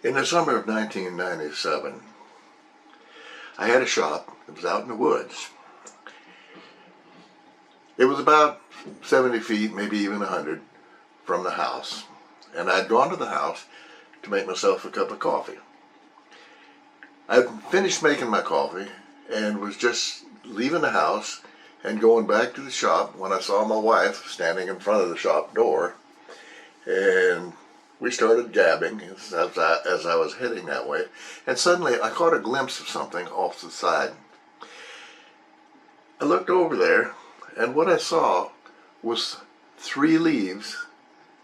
In the summer of 1997, I had a shop. It was out in the woods. It was about 70 feet, maybe even 100 from the house. And I'd gone to the house to make myself a cup of coffee. I'd finished making my coffee and was just leaving the house and going back to the shop when I saw my wife standing in front of the shop door. And we started gabbing as I was heading that way. And suddenly I caught a glimpse of something off the side. I looked over there, and what I saw was 3 leaves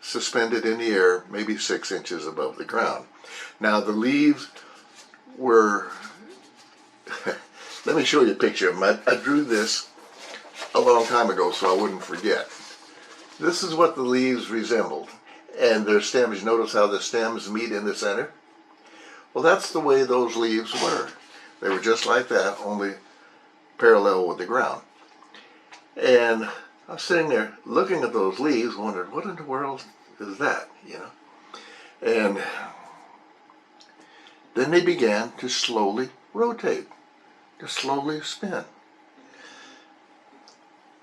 suspended in the air, maybe 6 inches above the ground. Now the leaves were, let me show you a picture of them. I drew this a long time ago so I wouldn't forget. This is what the leaves resembled. And their stems, notice how the stems meet in the center? Well, that's the way those leaves were. They were just like that, only parallel with the ground. And I was sitting there looking at those leaves, wondering, what in the world is that, you know? And then they began to slowly rotate, to slowly spin.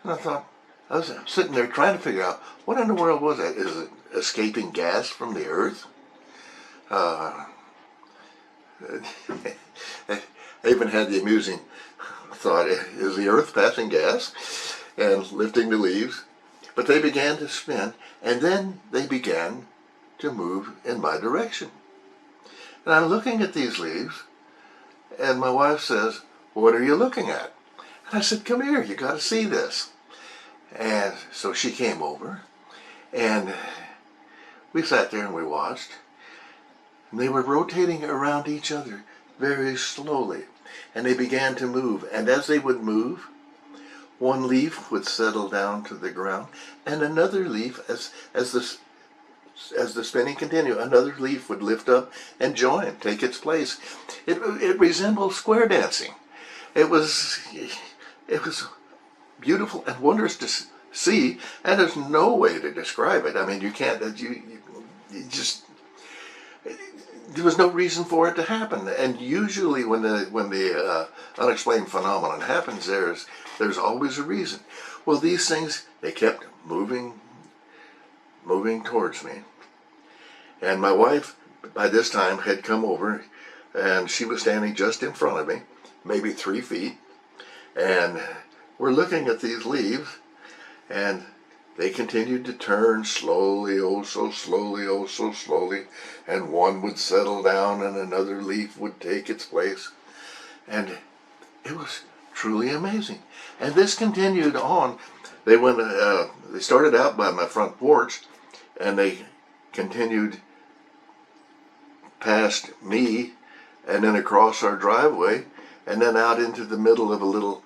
And I thought, I was sitting there trying to figure out, what in the world was that? Is it escaping gas from the earth? I even had the amusing thought, is the earth passing gas? And lifting the leaves. But they began to spin, and then they began to move in my direction. And I'm looking at these leaves, and my wife says, what are you looking at? And I said, come here, you got to see this. And so she came over, and we sat there and we watched. And they were rotating around each other very slowly. And they began to move. And as they would move, one leaf would settle down to the ground, and another leaf, as the spinning continued, another leaf would lift up and join, take its place. It resembled square dancing. It was beautiful and wondrous to see, and there's no way to describe it. I mean, you can't, you just, there was no reason for it to happen. And usually when the unexplained phenomenon happens, there's always a reason. Well, these things, they kept moving towards me. And my wife, by this time, had come over, and she was standing just in front of me, maybe 3 feet, and we're looking at these leaves, and they continued to turn slowly, oh so slowly, oh so slowly, and one would settle down and another leaf would take its place. And it was truly amazing. And this continued on. They started out by my front porch, and they continued past me, and then across our driveway, and then out into the middle of a little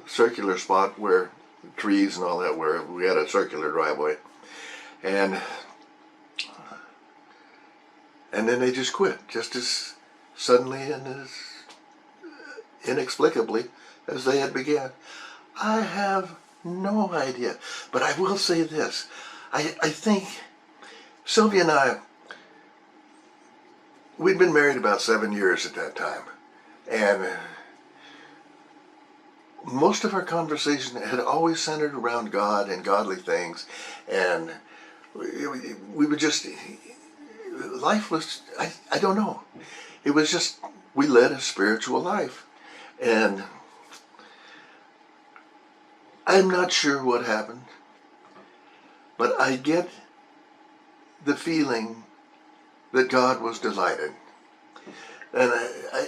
circular spot where trees and all that were. We had a circular driveway, and then they just quit, just as suddenly and as inexplicably as they had began. I have no idea, but I will say this. I think Sylvia and I, we'd been married about 7 years at that time, and most of our conversation had always centered around God and godly things, and we would just, life was, I don't know, it was just, we led a spiritual life, and I'm not sure what happened, but I get the feeling that God was delighted, and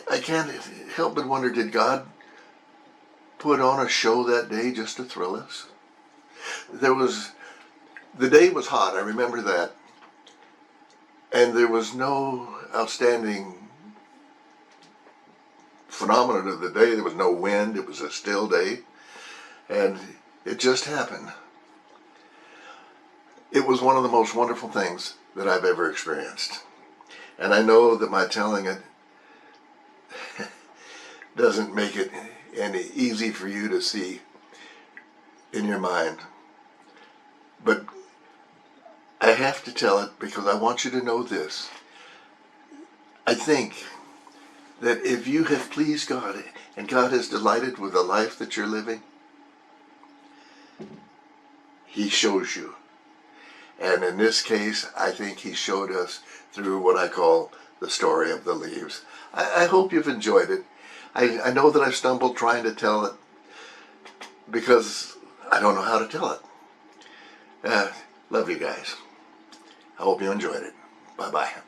I can't help but wonder, did God put on a show that day just to thrill us? The day was hot, I remember that, and there was no outstanding phenomenon of the day. There was no wind, it was a still day, and it just happened. It was one of the most wonderful things that I've ever experienced, and I know that my telling it doesn't make it any easy for you to see in your mind, but I have to tell it because I want you to know this. I think that if you have pleased God and God is delighted with the life that you're living, He shows you. And in this case, I think He showed us through what I call the story of the leaves. I hope you've enjoyed it. I know that I've stumbled trying to tell it because I don't know how to tell it. Love you guys. I hope you enjoyed it. Bye-bye.